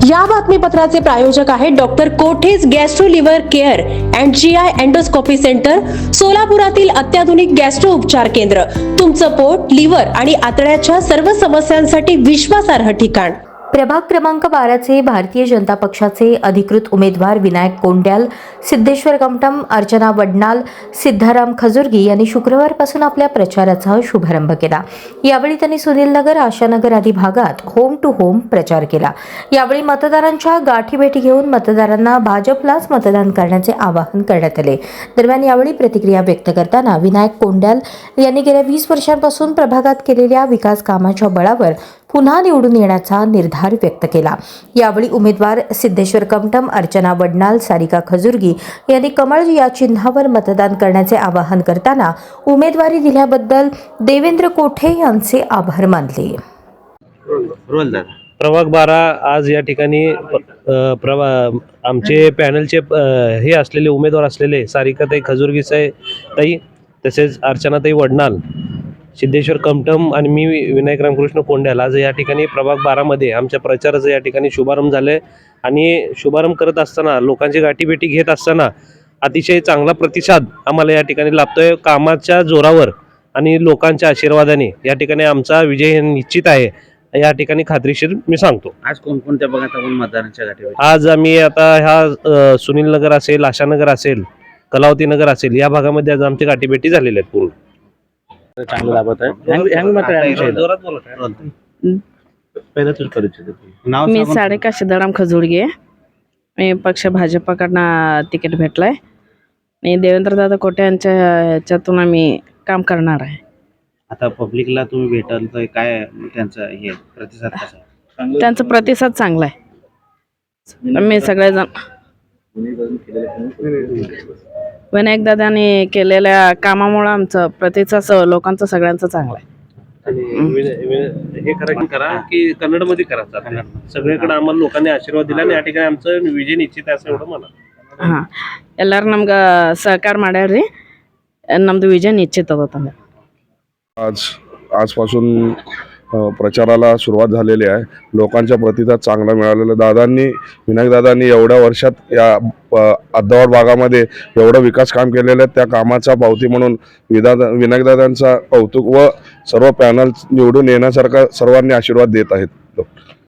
या बातमीपत्राचे प्रायोजक आहेत doctor Kothe's gastro liver care and GI endoscopy centre, सोलापुरातील अत्याधुनिक गॅस्ट्रो उपचार केंद्र. तुमचं पोट, लिव्हर आणि आतड्याच्या सर्व समस्यांसाठी विश्वासार्ह ठिकाण. प्रभाग क्रमांक 12चे भारतीय जनता पक्षाचे अधिकृत उमेदवार विनायक कोंड्याल, सिद्धेश्वर कमटम, अर्चना वडनाल, सिद्धाराम खजुर्गी यांनी शुक्रवारपासून आपल्या प्रचाराचा शुभारंभ केला. यावेळी त्यांनी सुनीलनगर, आशानगर आदी भागात होम टू होम प्रचार केला. यावेळी मतदारांच्या गाठीभेटी घेऊन मतदारांना भाजपलाच मतदान करण्याचे आवाहन करण्यात आले. दरम्यान यावेळी प्रतिक्रिया व्यक्त करताना विनायक कोंड्याल यांनी गेल्या 20 वर्षांपासून प्रभागात केलेल्या विकास कामाच्या बळावर पुन्हा निवडून येण्याचा निर्धार व्यक्त केला. यावेळी उमेदवार सिद्धेश्वर कमटम, अर्चना वडनाल, सारिका खजुर्गी यांनी कमळ या चिन्हावर मतदान करण्याचे आवाहन करताना उमेदवारी दिल्याबद्दल देवेंद्र कोठे यांचे आभार मानले. प्रभाग 12 आज या ठिकाणी आमचे पॅनलचे हे असलेले उमेदवार असलेले सारिकाताई खजुर्गी ताई, तसेच अर्चनाताई वडनाल, सिद्धेश्वर कमटम आणि मी विनायक रामकृष्ण कोंड्याल आज या ठिकाणी प्रभाग 12 मध्ये आमच्या प्रचाराचा या ठिकाणी शुभारंभ झाले. आणि शुभारंभ करत असताना, लोकांची गाठीभेटी घेत असताना अतिशय चांगला प्रतिसाद आम्हाला या ठिकाणी लाभतोय. कामाच्या जोरावर आणि लोकांच्या आशीर्वादाने या ठिकाणी आमचा विजय निश्चित आहे, या ठिकाणी खात्रीशीर मी सांगतो. आज कोणकोणत्या भागात आपण मतदारांच्या गाठीभेटी? आज आम्ही आता ह्या सुनीलनगर असेल, आशानगर असेल, कलावती नगर असेल, या भागामध्ये आज आमची गाठीभेटी झालेली आहेत. पूर्ण चांगलं लाभत आहे. मी सारिका सिद्धाराम खजुर्गे. मी पक्ष भाजपकडनं तिकीट भेटलाय आणि देवेंद्रदादा कोटे यांच्या ह्याच्यातून आम्ही काम करणार आहे. आता पब्लिकला तुम्ही भेटाल तर काय त्यांचा हे प्रतिसाद कसा आहे? त्यांचा प्रतिसाद चांगला आहे. मी सगळेजण विनायक दादांनी केलेल्या कामामुळे आमचं प्रतिसाद लोकांचा सगळ्यांचा चांगला आहे. हे करा की कन्नडमध्ये करा. सगळीकडे आम्हाला लोकांनी आशीर्वाद दिला आणि या ठिकाणी आमचं विजय निश्चित आहे असं एवढं मला. ಹಾಂ ಎಲ್ಲರೂ ನಮ್ಗೆ ಸಹಕಾರ ಮಾಡ್ಯಾರ್ರಿ. ನಮ್ಮದು ವಿಜಯ ನಿಶ್ಚಿತ ಅದ ತಂದೆ. आजपासून प्रचाराला सुरुवात झालेली आहे. लोकांचा प्रतिसाद चांगला मिळालेला. विनायक दादांनी एवढ्या वर्षात या अद्दावर भागामध्ये एवढं विकास काम केलेलं आहे. त्या कामाचा पावती म्हणून विनायक दादांचा कौतुक व सर्व पॅनल निवडून येण्यासारखा सर्वांनी आशीर्वाद देत आहेत.